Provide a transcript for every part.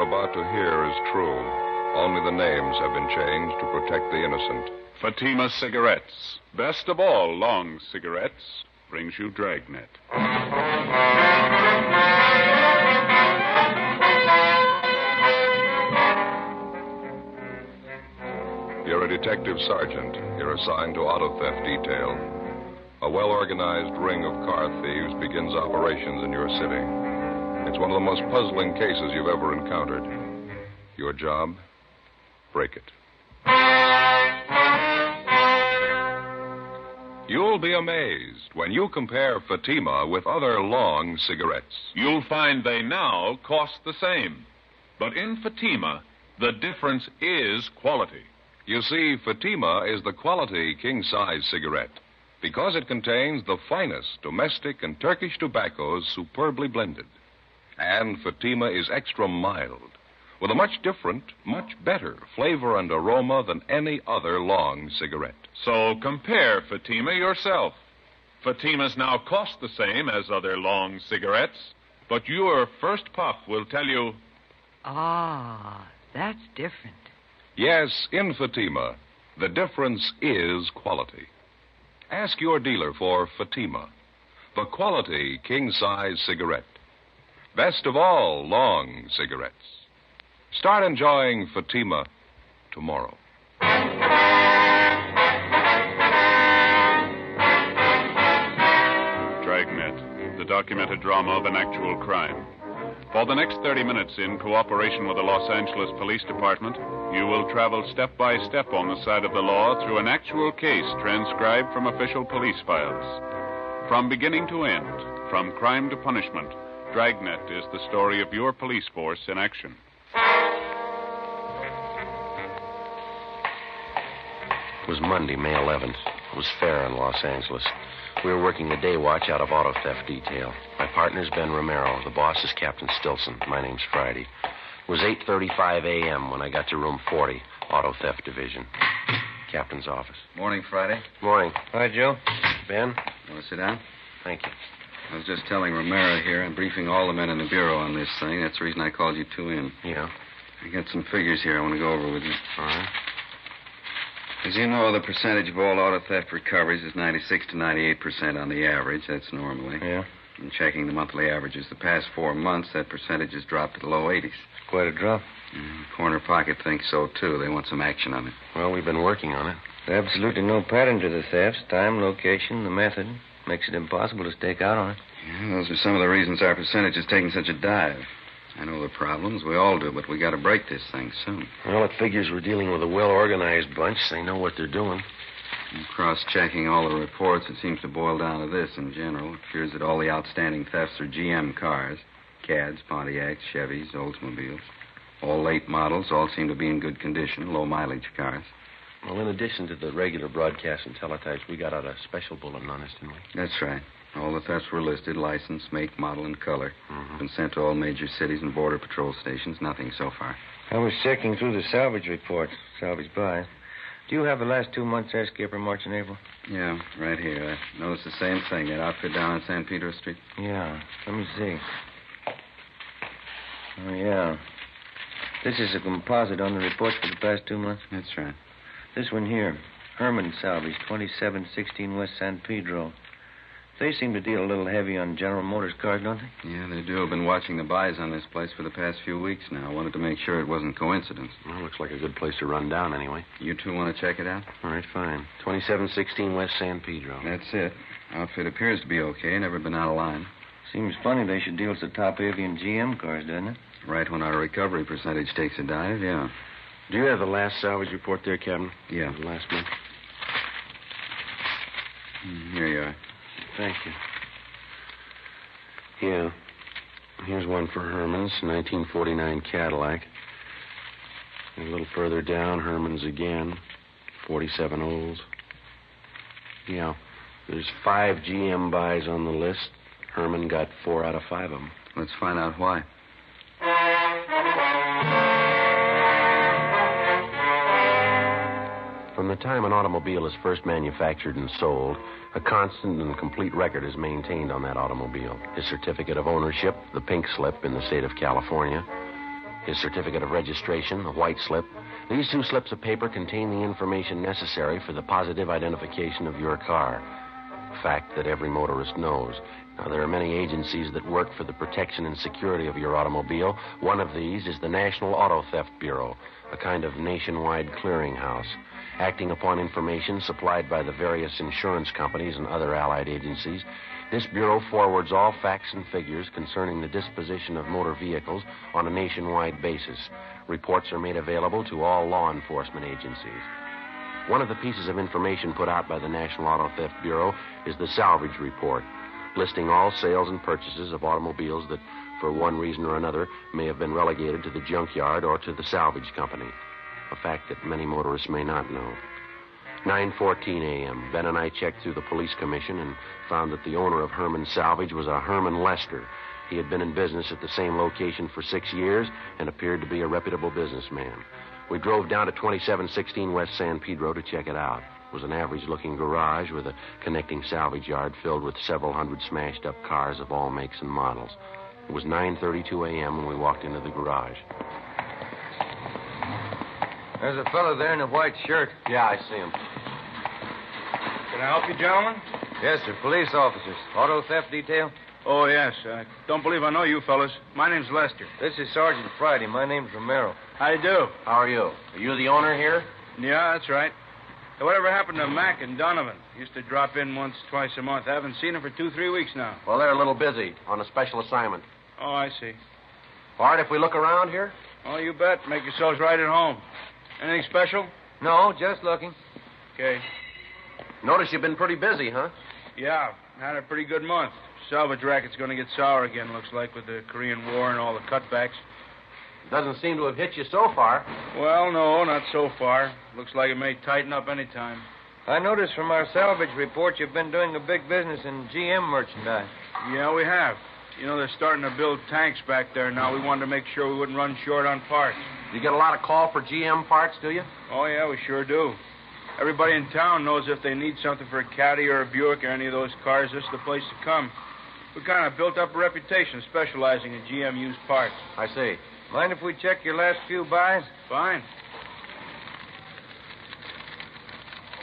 you're about to hear is true. Only the names have been changed to protect the innocent. Fatima Cigarettes, best of all long cigarettes, brings you Dragnet. You're a detective sergeant. You're assigned to auto theft detail. A well-organized ring of car thieves begins operations in your city. It's one of the most puzzling cases you've ever encountered. Your job? Break it. You'll be amazed when you compare Fatima with other long cigarettes. You'll find they now cost the same. But in Fatima, the difference is quality. You see, Fatima is the quality king-size cigarette because it contains the finest domestic and Turkish tobaccos superbly blended. And Fatima is extra mild, with a much different, much better flavor and aroma than any other long cigarette. So compare Fatima yourself. Fatimas now cost the same as other long cigarettes, but your first puff will tell you... Ah, that's different. Yes, in Fatima, the difference is quality. Ask your dealer for Fatima, the quality king-size cigarette. Best of all long cigarettes. Start enjoying Fatima tomorrow. Dragnet, the documented drama of an actual crime. For the next 30 minutes, in cooperation with the Los Angeles Police Department, you will travel step by step on the side of the law through an actual case transcribed from official police files. From beginning to end, from crime to punishment, Dragnet is the story of your police force in action. It was Monday, May 11th. It was fair in Los Angeles. We were working the day watch out of auto theft detail. My partner's Ben Romero. The boss is Captain Stilson. My name's Friday. It was 8:35 a.m. when I got to room 40, auto theft division. Captain's office. Morning, Friday. Morning. Hi, Joe. Ben? Want to sit down? Thank you. I was just telling Romero here. I'm briefing all the men in the bureau on this thing. That's the reason I called you two in. Yeah. I got some figures here I want to go over with you. All right. As you know, the percentage of all auto theft recoveries is 96 to 98% on the average. That's normally. Yeah. In checking the monthly averages the past 4 months, that percentage has dropped to the low 80s. Quite a drop. Corner Pocket thinks so, too. They want some action on it. Well, we've been working on it. There's absolutely no pattern to the thefts. Time, location, the method. Makes it impossible to stake out on it. Yeah, those are some of the reasons our percentage is taking such a dive. I know the problems. We all do, but we got to break this thing soon. Well, it figures we're dealing with a well-organized bunch. They know what they're doing. And cross-checking all the reports, it seems to boil down to this in general. It appears that all the outstanding thefts are GM cars. Cads, Pontiacs, Chevys, Oldsmobiles. All late models, all seem to be in good condition, low-mileage cars. Well, in addition to the regular broadcasts and teletypes, we got out a special bulletin on this, didn't we? That's right. All the thefts were listed, license, make, model, and color. Mm-hmm. Been sent to all major cities and border patrol stations. Nothing so far. I was checking through the salvage reports. Salvage buy. Do you have the last 2 months' air skipper, March and April? Yeah, right here. I noticed the same thing. That outfit down on San Pedro Street. Yeah. Let me see. Oh, yeah. This is a composite on the reports for the past 2 months. That's right. This one here. Herman Salvage, 2716 West San Pedro. They seem to deal a little heavy on General Motors cars, don't they? Yeah, they do. I've been watching the buys on this place for the past few weeks now. I wanted to make sure it wasn't coincidence. Well, looks like a good place to run down anyway. You two want to check it out? All right, fine. 2716 West San Pedro. That's it. Outfit appears to be okay. Never been out of line. Seems funny they should deal with the top avian GM cars, doesn't it? Right when our recovery percentage takes a dive, yeah. Do you have the last salvage report there, Captain? Yeah. The last month? Here you are. Thank you. Yeah. Here's one for Herman's, 1949 Cadillac. And a little further down, Herman's again, 47 Olds. Yeah. There's 5 GM buys on the list. Herman got 4 out of 5 of them. Let's find out why. From the time an automobile is first manufactured and sold, a constant and complete record is maintained on that automobile. His certificate of ownership, the pink slip in the state of California, his certificate of registration, a white slip. These 2 slips of paper contain the information necessary for the positive identification of your car. A fact that every motorist knows. Now, there are many agencies that work for the protection and security of your automobile. One of these is the National Auto Theft Bureau, a kind of nationwide clearinghouse. Acting upon information supplied by the various insurance companies and other allied agencies, this bureau forwards all facts and figures concerning the disposition of motor vehicles on a nationwide basis. Reports are made available to all law enforcement agencies. One of the pieces of information put out by the National Auto Theft Bureau is the salvage report, listing all sales and purchases of automobiles that, for one reason or another, may have been relegated to the junkyard or to the salvage company, a fact that many motorists may not know. 9:14 a.m., Ben and I checked through the police commission and found that the owner of Herman Salvage was a Herman Lester. He had been in business at the same location for 6 years and appeared to be a reputable businessman. We drove down to 2716 West San Pedro to check it out. It was an average-looking garage with a connecting salvage yard filled with several hundred smashed-up cars of all makes and models. It was 9:32 a.m. when we walked into the garage. There's a fellow there in a white shirt. Yeah, I see him. Can I help you, gentlemen? Yes, sir. Police officers. Auto theft detail? Oh, yes. I don't believe I know you fellas. My name's Lester. This is Sergeant Friday. My name's Romero. How you do? How are you? Are you the owner here? Yeah, that's right. Hey, whatever happened to Mac and Donovan? Used to drop in once, twice a month. I haven't seen them for 2-3 weeks now. Well, they're a little busy on a special assignment. Oh, I see. Bart, if we look around here? Oh, you bet. Make yourselves right at home. Anything special? No, just looking. Okay. Notice you've been pretty busy, huh? Yeah, had a pretty good month. Salvage racket's going to get sour again, looks like, with the Korean War and all the cutbacks. Doesn't seem to have hit you so far. Well, no, not so far. Looks like it may tighten up any time. I noticed from our salvage report you've been doing a big business in GM merchandise. Yeah, we have. You know, they're starting to build tanks back there now. We wanted to make sure we wouldn't run short on parts. You get a lot of call for GM parts, do you? Oh, yeah, we sure do. Everybody in town knows if they need something for a Caddy or a Buick or any of those cars, this is the place to come. We kind of built up a reputation specializing in GM used parts. I see. Mind if we check your last few buys? Fine.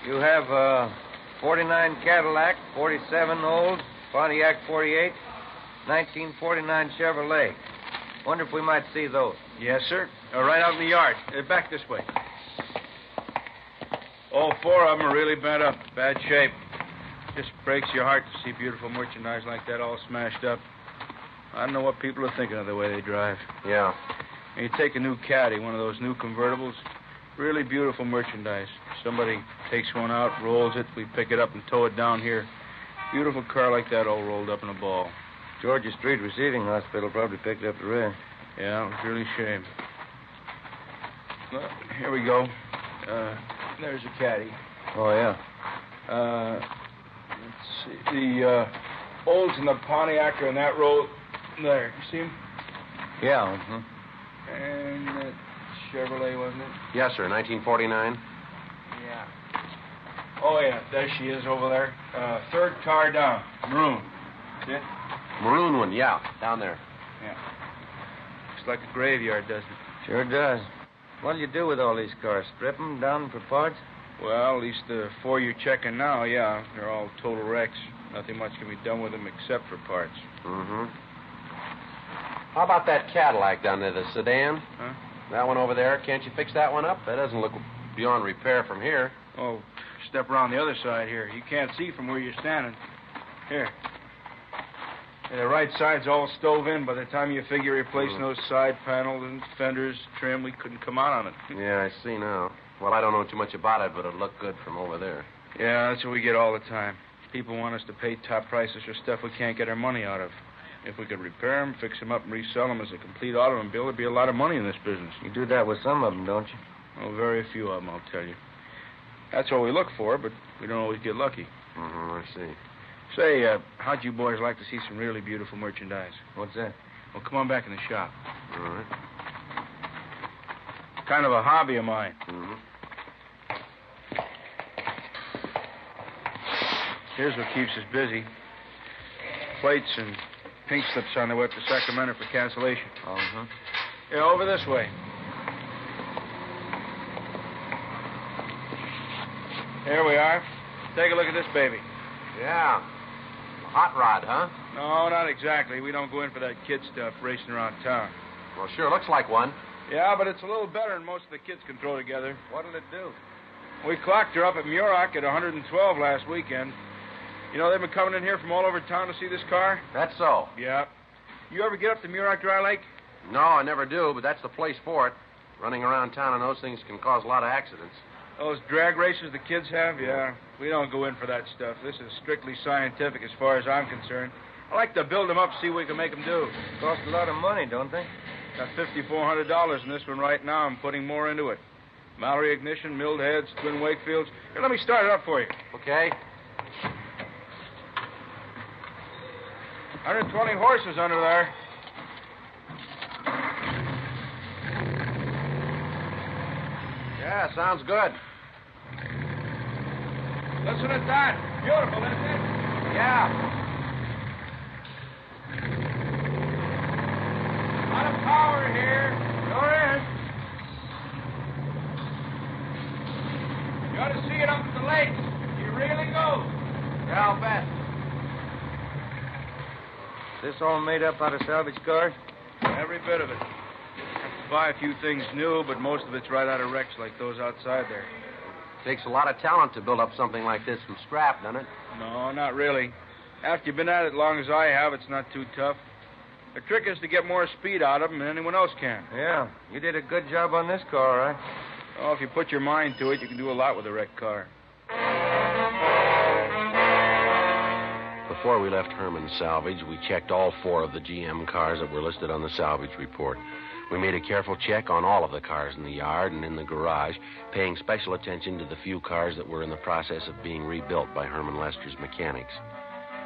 You have a 49 Cadillac, 47 old, Pontiac 48, 1949 Chevrolet. Wonder if we might see those. Yes, sir. Right out in the yard. Back this way. All 4 of them are really bent up. Bad shape. Just breaks your heart to see beautiful merchandise like that all smashed up. I don't know what people are thinking of the way they drive. Yeah. And you take a new Caddy, one of those new convertibles, really beautiful merchandise. Somebody takes one out, rolls it, we pick it up and tow it down here. Beautiful car like that all rolled up in a ball. Georgia Street Receiving Hospital probably picked up the rest. Yeah, it was really a shame. Well, here we go. There's a Caddy. Oh, yeah. Let's see. The olds in the Pontiac are in that row there. You see them? Yeah. Mm-hmm. And that Chevrolet, wasn't it? Yes, sir. 1949. Yeah. Oh, yeah. There she is over there. Third car down. Maroon. See it? Maroon one, yeah. Down there. Yeah. Looks like a graveyard, doesn't it? Sure does. What'll you do with all these cars? Strip them down for parts? Well, at least the 4 you're checking now, yeah. They're all total wrecks. Nothing much can be done with them except for parts. Mm-hmm. How about that Cadillac down there, the sedan? Huh? That one over there. Can't you fix that one up? That doesn't look beyond repair from here. Oh, step around the other side here. You can't see from where you're standing. Here. The right side's all stove in. By the time you figure replacing those side panels and fenders, trim, we couldn't come out on it. Yeah, I see now. Well, I don't know too much about it, but it'll look good from over there. Yeah, that's what we get all the time. People want us to pay top prices for stuff we can't get our money out of. If we could repair them, fix them up, and resell them as a complete automobile, there'd be a lot of money in this business. You do that with some of them, don't you? Oh, very few of them, I'll tell you. That's what we look for, but we don't always get lucky. Mm-hmm, I see. Say, how'd you boys like to see some really beautiful merchandise? What's that? Well, come on back in the shop. All right. Kind of a hobby of mine. Mm-hmm. Here's what keeps us busy. Plates and pink slips on their way up to Sacramento for cancellation. Uh-huh. Yeah, over this way. Here we are. Take a look at this baby. Yeah. Hot rod, huh? No, not exactly. We don't go in for that kid stuff racing around town. Well, sure looks like one. Yeah, but it's a little better than most of the kids can throw together. What'll it do? We clocked her up at Muroc at 112 last weekend. You know, they've been coming in here from all over town to see this car? That's so. Yeah. You ever get up to Muroc Dry Lake? No, I never do, but that's the place for it. Running around town on those things can cause a lot of accidents. Those drag races the kids have? Yeah. We don't go in for that stuff. This is strictly scientific as far as I'm concerned. I like to build them up, see what we can make them do. Cost a lot of money, don't they? Got $5,400 in this one right now. I'm putting more into it. Mallory ignition, milled heads, twin Wakefields. Here, let me start it up for you. Okay. 120 horses under there. Yeah, sounds good. Listen at that. Beautiful, isn't it? Yeah. A lot of power here. Sure is. You ought to see it up at the lake. You really go. Yeah, I'll bet. Is this all made up out of salvage cars? Every bit of it. Have to buy a few things new, but most of it's right out of wrecks like those outside there. Takes a lot of talent to build up something like this from scrap, doesn't it? No, not really. After you've been at it as long as I have, it's not too tough. The trick is to get more speed out of them than anyone else can. Yeah. You did a good job on this car, all right? Oh, if you put your mind to it, you can do a lot with a wrecked car. Before we left Herman's Salvage, we checked all 4 of the GM cars that were listed on the salvage report. We made a careful check on all of the cars in the yard and in the garage, paying special attention to the few cars that were in the process of being rebuilt by Herman Lester's mechanics.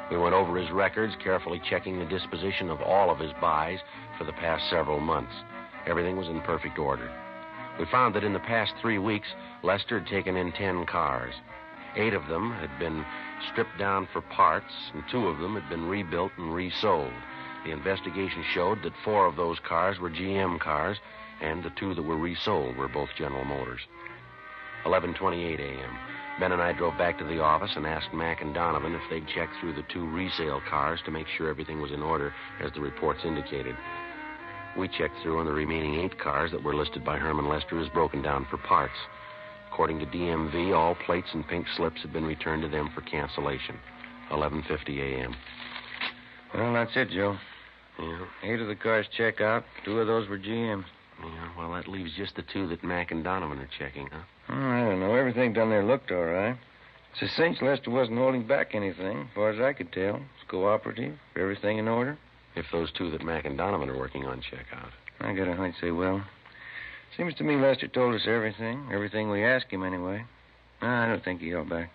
We went over his records, carefully checking the disposition of all of his buys for the past several months. Everything was in perfect order. We found that in the past 3 weeks, Lester had taken in 10 cars. 8 of them had been stripped down for parts, and 2 of them had been rebuilt and resold. The investigation showed that 4 of those cars were GM cars, and the 2 that were resold were both General Motors. 11:28 a.m. Ben and I drove back to the office and asked Mac and Donovan if they'd check through the 2 resale cars to make sure everything was in order, as the reports indicated. We checked through on the remaining 8 cars that were listed by Herman Lester as broken down for parts. According to DMV, all plates and pink slips had been returned to them for cancellation. 11:50 a.m. Well, that's it, Joe. Yeah. 8 of the cars check out. 2 of those were GMs. Yeah, well, that leaves just the 2 that Mac and Donovan are checking, huh? I don't know. Everything down there looked all right. It's a cinch Lester wasn't holding back anything, as far as I could tell. It's cooperative. Everything in order. If those 2 that Mac and Donovan are working on check out. I got a hunch they will. Seems to me Lester told us everything. Everything we asked him, anyway. I don't think he held back.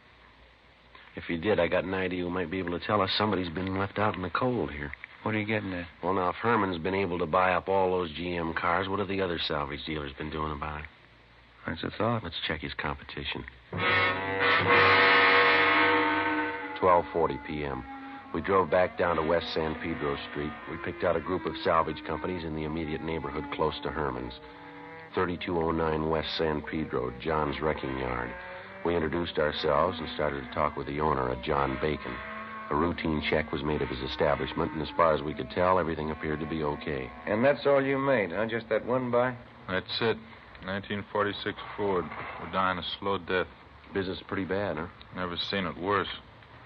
If he did, I got an idea who might be able to tell us somebody's been left out in the cold here. What are you getting at? Well, now, if Herman's been able to buy up all those GM cars, what have the other salvage dealers been doing about it? That's a thought. Let's check his competition. 12:40 p.m. We drove back down to West San Pedro Street. We picked out a group of salvage companies in the immediate neighborhood close to Herman's. 3209 West San Pedro, John's Wrecking Yard. We introduced ourselves and started to talk with the owner, a John Bacon. A routine check was made of his establishment, and as far as we could tell, everything appeared to be okay. And that's all you made, huh? Just that one buy? That's it. 1946 Ford. We're dying a slow death. Business pretty bad, huh? Never seen it worse.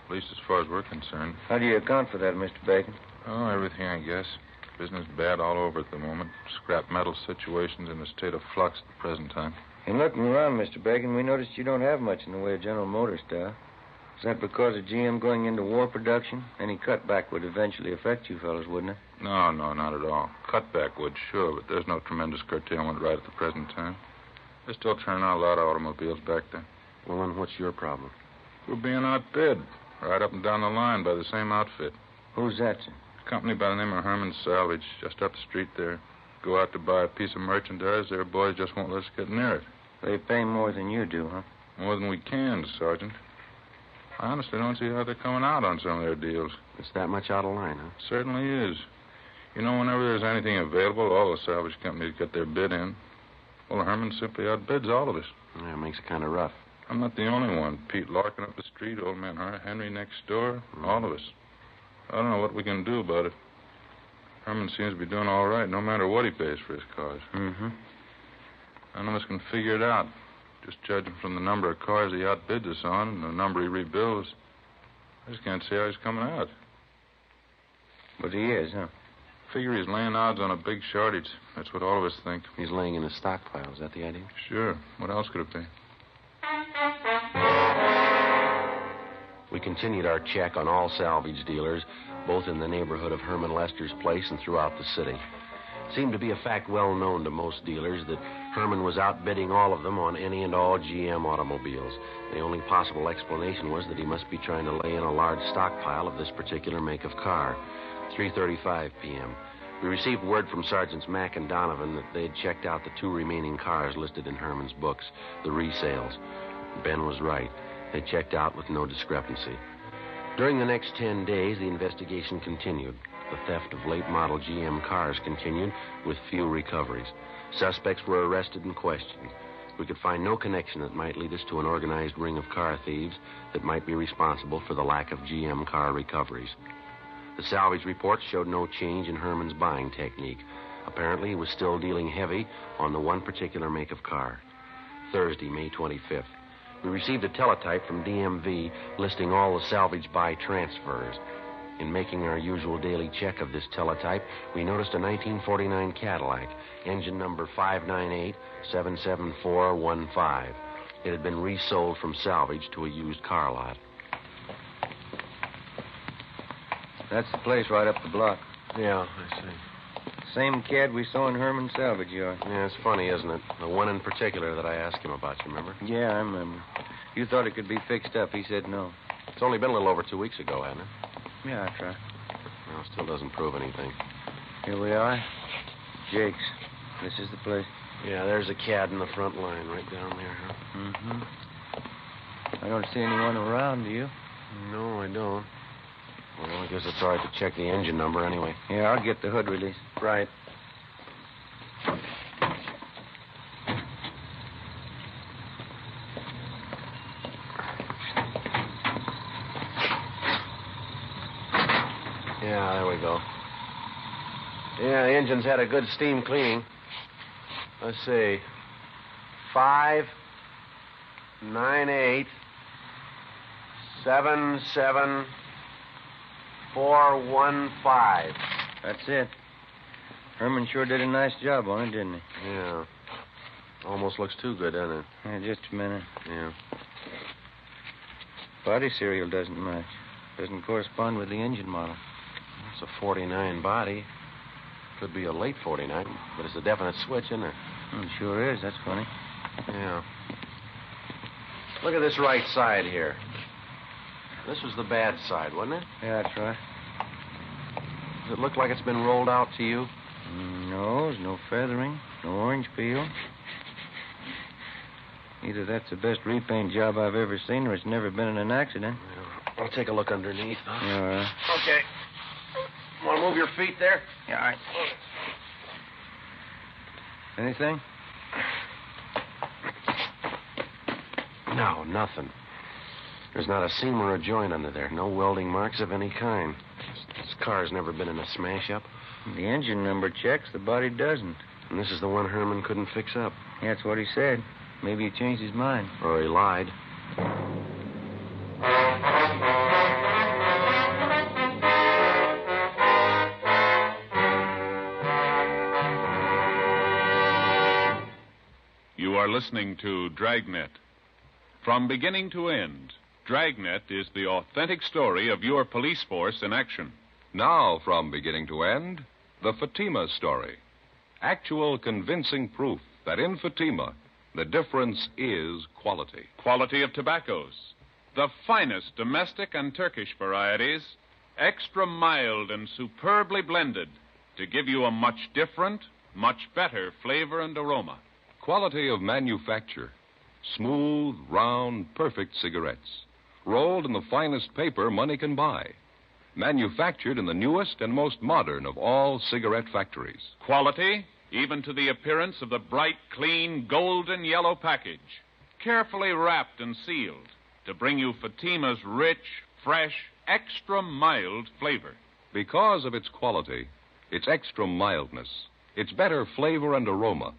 At least as far as we're concerned. How do you account for that, Mr. Bacon? Oh, everything, I guess. Business bad all over at the moment. Scrap metal situations in a state of flux at the present time. In looking around, Mr. Bacon, we noticed you don't have much in the way of General Motors stuff. Is that because of GM going into war production? Any cutback would eventually affect you fellas, wouldn't it? No, not at all. Cutback would, sure, but there's no tremendous curtailment right at the present time. They're still turning out a lot of automobiles back there. Well, then what's your problem? We're being outbid right up and down the line by the same outfit. Who's that, sir? A company by the name of Herman's Salvage, just up the street there. Go out to buy a piece of merchandise, their boys just won't let us get near it. They pay more than you do, huh? More than we can, Sergeant. I honestly don't see how they're coming out on some of their deals. It's that much out of line, huh? Certainly is. You know, whenever there's anything available, all the salvage companies get their bid in. Well, Herman simply outbids all of us. Yeah, it makes it kind of rough. I'm not the only one. Pete Larkin up the street, old man Henry next door, all of us. I don't know what we can do about it. Herman seems to be doing all right, no matter what he pays for his cars. Mm-hmm. None of us can figure it out. Just judging from the number of cars he outbids us on and the number he rebuilds, I just can't see how he's coming out. But he is, huh? Figure he's laying odds on a big shortage. That's what all of us think. He's laying in his stockpile. Is that the idea? Sure. What else could it be? We continued our check on all salvage dealers, both in the neighborhood of Herman Lester's place and throughout the city. It seemed to be a fact well known to most dealers that Herman was outbidding all of them on any and all GM automobiles. The only possible explanation was that he must be trying to lay in a large stockpile of this particular make of car. 3:35 p.m. We received word from Sergeants Mack and Donovan that they had checked out the 2 remaining cars listed in Herman's books, the resales. Ben was right. They checked out with no discrepancy. During the next 10 days, the investigation continued. The theft of late-model GM cars continued with few recoveries. Suspects were arrested and questioned. We could find no connection that might lead us to an organized ring of car thieves that might be responsible for the lack of GM car recoveries. The salvage reports showed no change in Herman's buying technique. Apparently, he was still dealing heavy on the one particular make of car. Thursday, May 25th. We received a teletype from DMV listing all the salvage buy transfers. In making our usual daily check of this teletype, we noticed a 1949 Cadillac, engine number 598-77415. It had been resold from salvage to a used car lot. That's the place right up the block. Yeah, I see. Same cad we saw in Herman's salvage yard. Yeah, it's funny, isn't it? The one in particular that I asked him about, you remember? Yeah, I remember. You thought it could be fixed up. He said no. It's only been a little over 2 weeks ago, hasn't it? Yeah, I tried. Well, still doesn't prove anything. Here we are. Jake's. This is the place. Yeah, there's a cad in the front line right down there, huh? Mm-hmm. I don't see anyone around, do you? No, I don't. Well, I guess it's all right to check the engine number anyway. Yeah, I'll get the hood release. Right. Yeah, there we go. Yeah, the engine's had a good steam cleaning. Let's see. 598-77-415. That's it. Herman sure did a nice job on it, didn't he? Yeah. Almost looks too good, doesn't it? Yeah, just a minute. Yeah. Body serial doesn't match. Doesn't correspond with the engine model. It's a 49 body. Could be a late 49, but it's a definite switch, isn't it? It sure is. That's funny. Yeah. Look at this right side here. This was the bad side, wasn't it? Yeah, that's right. Does it look like it's been rolled out to you? No, there's no feathering, no orange peel. Either that's the best repaint job I've ever seen or it's never been in an accident. Yeah. I'll take a look underneath. Huh? Yeah, all right. Okay. Want to move your feet there? Yeah, all right. Anything? No, nothing. There's not a seam or a joint under there. No welding marks of any kind. This car's never been in a smash-up. The engine number checks, the body doesn't. And this is the one Herman couldn't fix up. Yeah, that's what he said. Maybe he changed his mind. Or he lied. You are listening to Dragnet. From beginning to end, Dragnet is the authentic story of your police force in action. Now, from beginning to end, the Fatima story. Actual convincing proof that in Fatima, the difference is quality. Quality of tobaccos. The finest domestic and Turkish varieties, extra mild and superbly blended to give you a much different, much better flavor and aroma. Quality of manufacture. Smooth, round, perfect cigarettes. Rolled in the finest paper money can buy. manufactured in the newest and most modern of all cigarette factories. Quality, even to the appearance of the bright, clean, golden yellow package. Carefully wrapped and sealed to bring you Fatima's rich, fresh, extra mild flavor. Because of its quality, its extra mildness, its better flavor and aroma,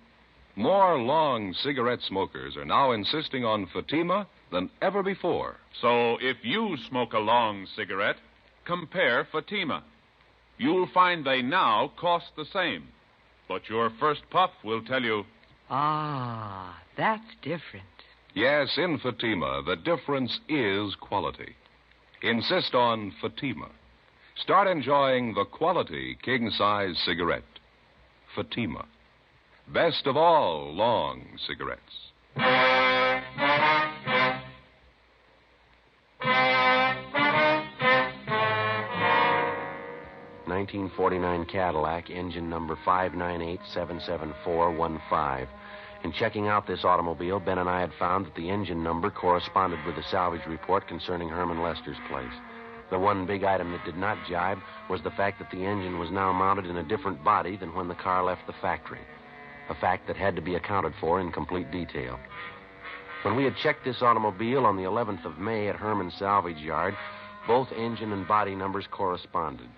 more long cigarette smokers are now insisting on Fatima than ever before. So if you smoke a long cigarette, compare Fatima. You'll find they now cost the same. But your first puff will tell you, Ah, that's different. Yes, in Fatima, the difference is quality. Insist on Fatima. Start enjoying the quality king-size cigarette. Fatima. Best of all long cigarettes. 1949 Cadillac, engine number 598-77415. In checking out this automobile, Ben and I had found that the engine number corresponded with the salvage report concerning Herman Lester's place. The one big item that did not jibe was the fact that the engine was now mounted in a different body than when the car left the factory, a fact that had to be accounted for in complete detail. When we had checked this automobile on the 11th of May at Herman's salvage yard, both engine and body numbers corresponded.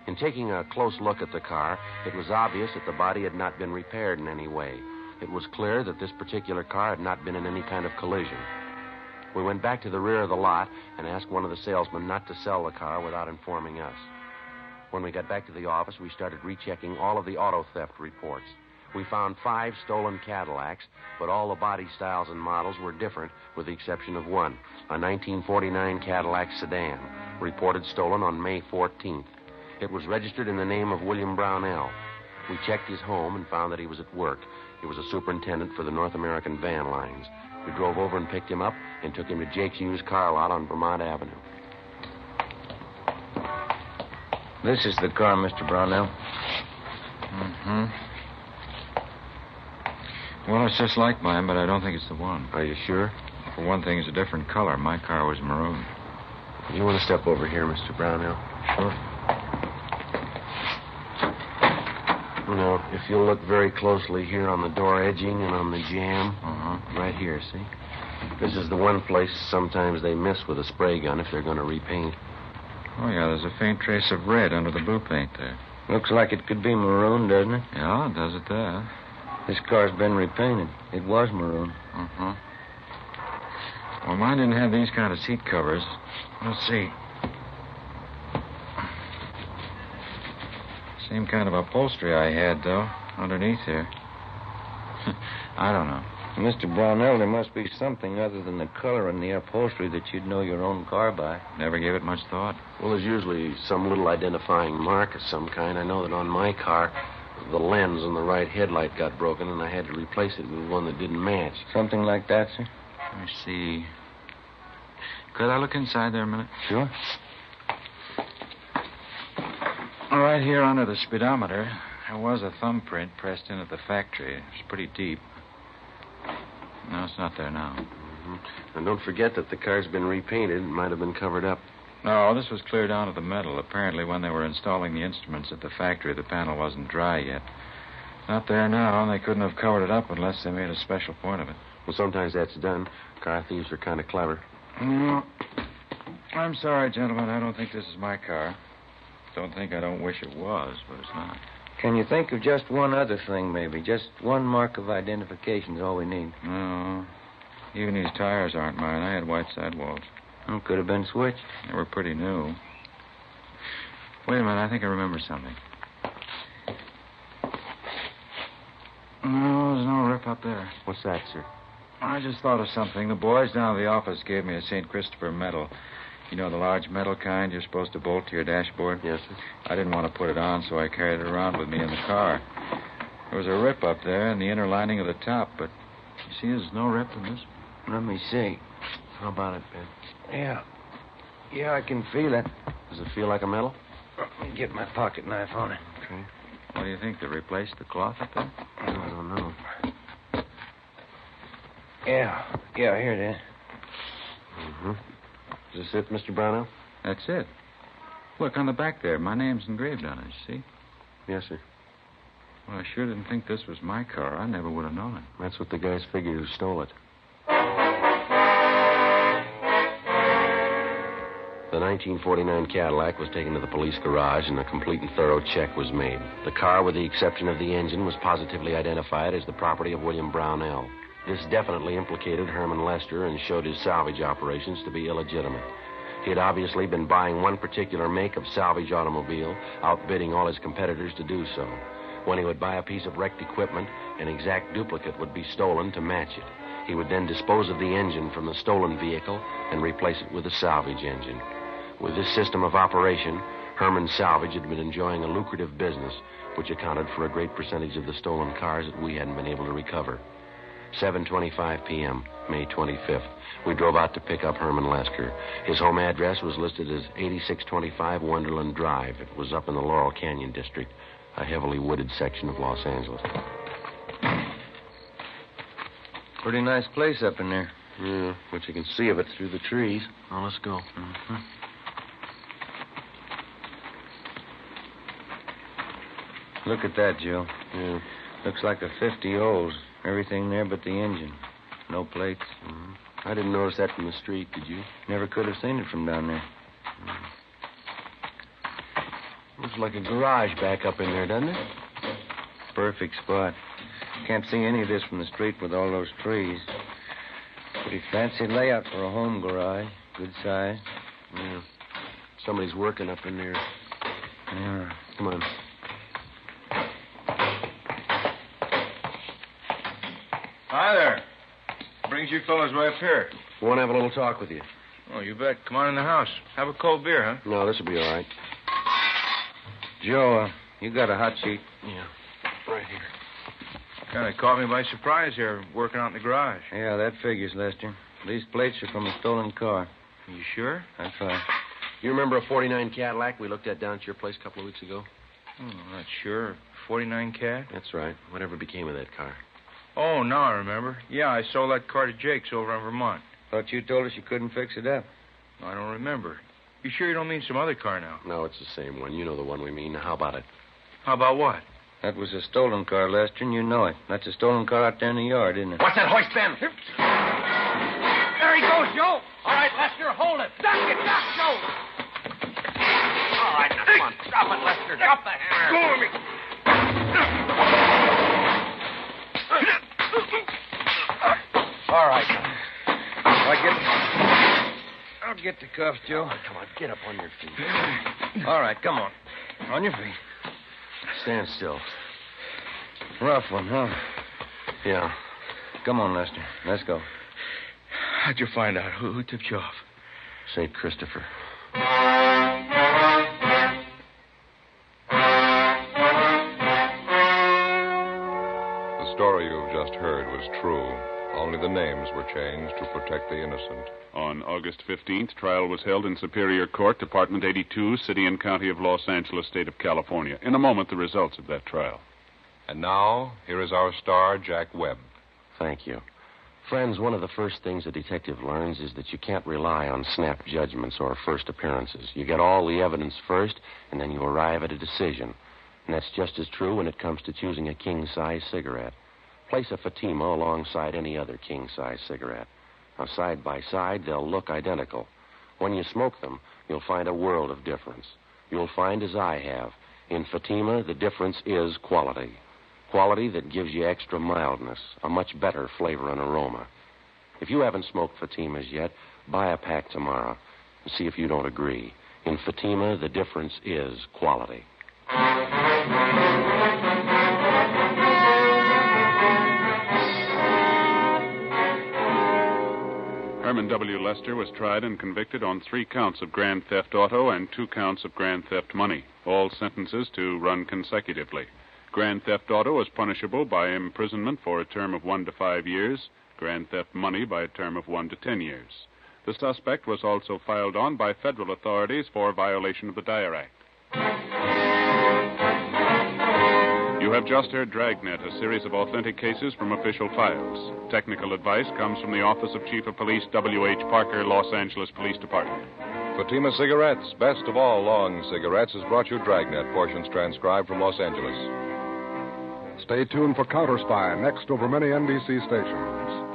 In taking a close look at the car, it was obvious that the body had not been repaired in any way. It was clear that this particular car had not been in any kind of collision. We went back to the rear of the lot and asked one of the salesmen not to sell the car without informing us. When we got back to the office, we started rechecking all of the auto theft reports. We found 5 stolen Cadillacs, but all the body styles and models were different, with the exception of one, a 1949 Cadillac sedan, reported stolen on May 14th. It was registered in the name of William Brownell. We checked his home and found that he was at work. He was a superintendent for the North American van lines. We drove over and picked him up and took him to Jake's used car lot on Vermont Avenue. This is the car, Mr. Brownell. Mm-hmm. Well, it's just like mine, but I don't think it's the one. Are you sure? For one thing, it's a different color. My car was maroon. You want to step over here, Mr. Brownell? Sure. Now, if you'll look very closely here on the door edging and on the jamb, right here, see? This is the one place sometimes they miss with a spray gun if they're going to repaint. Oh, yeah, there's a faint trace of red under the blue paint there. Looks like it could be maroon, doesn't it? Yeah, it does it there. This car's been repainted. It was maroon. Well, mine didn't have these kind of seat covers. Let's see. Same kind of upholstery I had, though, underneath here. I don't know. Mr. Brownell, there must be something other than the color and the upholstery that you'd know your own car by. Never gave it much thought. Well, there's usually some little identifying mark of some kind. I know that on my car, the lens on the right headlight got broken, and I had to replace it with one that didn't match. Something like that, sir? Let me see. Could I look inside there a minute? Sure. Right here under the speedometer, there was a thumbprint pressed in at the factory. It's pretty deep. No, it's not there now. And don't forget that the car's been repainted. It might have been covered up. No, this was clear down to the metal. Apparently, when they were installing the instruments at the factory, the panel wasn't dry yet. Not there now, and they couldn't have covered it up unless they made a special point of it. Well, sometimes that's done. Car thieves are kind of clever. No. I'm sorry, gentlemen. I don't think this is my car. Don't think I don't wish it was, but it's not. Can you think of just one other thing, maybe? Just one mark of identification is all we need. No. Even these tires aren't mine. I had white sidewalls. Oh, could have been switched. They were pretty new. Wait a minute. I think I remember something. No, there's no rip up there. What's that, sir? I just thought of something. The boys down at the office gave me a St. Christopher medal. You know, the large metal kind you're supposed to bolt to your dashboard? Yes, sir. I didn't want to put it on, so I carried it around with me in the car. There was a rip up there in the inner lining of the top, but you see there's no rip in this. Let me see. How about it, Ben? Yeah, I can feel it. Does it feel like a metal? Let me get my pocket knife on it. Okay. What do you think? They replaced the cloth up there? I don't know. Yeah, here it is. Is this it, Mr. Brownell? That's it. Look, on the back there, my name's engraved on it, see? Yes, sir. Well, I sure didn't think this was my car. I never would have known it. That's what the guys figured who stole it. The 1949 Cadillac was taken to the police garage, and a complete and thorough check was made. The car, with the exception of the engine, was positively identified as the property of William Brownell. This definitely implicated Herman Lester and showed his salvage operations to be illegitimate. He had obviously been buying one particular make of salvage automobile, outbidding all his competitors to do so. When he would buy a piece of wrecked equipment, an exact duplicate would be stolen to match it. He would then dispose of the engine from the stolen vehicle and replace it with a salvage engine. With this system of operation, Herman Salvage had been enjoying a lucrative business, which accounted for a great percentage of the stolen cars that we hadn't been able to recover. 7:25 p.m., May 25th. We drove out to pick up Herman Lester. His home address was listed as 8625 Wonderland Drive. It was up in the Laurel Canyon district, a heavily wooded section of Los Angeles. Pretty nice place up in there. Yeah, but you can see of it through the trees. Now, let's go. Mm-hmm. Look at that, Joe. Yeah. Looks like a 50 Olds. Everything there but the engine. No plates. Mm-hmm. I didn't notice that from the street, did you? Never could have seen it from down there. Looks like a garage back up in there, doesn't it? Perfect spot. Can't see any of this from the street with all those trees. Pretty fancy layout for a home garage. Good size. Yeah. Somebody's working up in there. Yeah. Come on. Hi there. Brings you fellas way up here. We want to have a little talk with you. Oh, you bet. Come on in the house. Have a cold beer, huh? No, this will be all right. Joe, you got a hot sheet? Yeah. Right here. Kind of caught me by surprise here, working out in the garage. Yeah, that figures, Lester. These plates are from a stolen car. You sure? That's right. You remember a 49 Cadillac we looked at down at your place a couple of weeks ago? Oh, not sure. 49 Cad? That's right. Whatever became of that car? Oh, now I remember. Yeah, I sold that car to Jake's over in Vermont. Thought you told us you couldn't fix it up. I don't remember. You sure you don't mean some other car now? No, it's the same one. You know the one we mean. How about it? How about what? That was a stolen car, Lester, and you know it. That's a stolen car out there in the yard, isn't it? What's that hoist, Ben? There he goes, Joe. All right, Lester, hold it. Duck it, duck, Joe. All right, now, come on. Drop it, Lester. Drop the hammer. Go me. All right. I'll get the cuffs, Joe. Oh, come on, get up on your feet. All right, come on. On your feet. Stand still. Rough one, huh? Yeah. Come on, Lester. Let's go. How'd you find out? Who tipped you off? St. Christopher. The story you've just heard was true. Only the names were changed to protect the innocent. On August 15th, trial was held in Superior Court, Department 82, City and County of Los Angeles, State of California. In a moment, the results of that trial. And now, here is our star, Jack Webb. Thank you. Friends, one of the first things a detective learns is that you can't rely on snap judgments or first appearances. You get all the evidence first, and then you arrive at a decision. And that's just as true when it comes to choosing a king-size cigarette. Place a Fatima alongside any other king-size cigarette. Now, side by side, they'll look identical. When you smoke them, you'll find a world of difference. You'll find, as I have, in Fatima, the difference is quality. Quality that gives you extra mildness, a much better flavor and aroma. If you haven't smoked Fatimas yet, buy a pack tomorrow and see if you don't agree. In Fatima, the difference is quality. Herman W. Lester was tried and convicted on 3 counts of grand theft auto and 2 counts of grand theft money, all sentences to run consecutively. Grand theft auto is punishable by imprisonment for a term of 1 to 5 years, grand theft money by a term of 1 to 10 years. The suspect was also filed on by federal authorities for violation of the Dyer Act. You have just heard Dragnet, a series of authentic cases from official files. Technical advice comes from the Office of Chief of Police W.H. Parker, Los Angeles Police Department. Fatima Cigarettes, best of all long cigarettes, has brought you Dragnet, portions transcribed from Los Angeles. Stay tuned for Counter Spy, next over many NBC stations.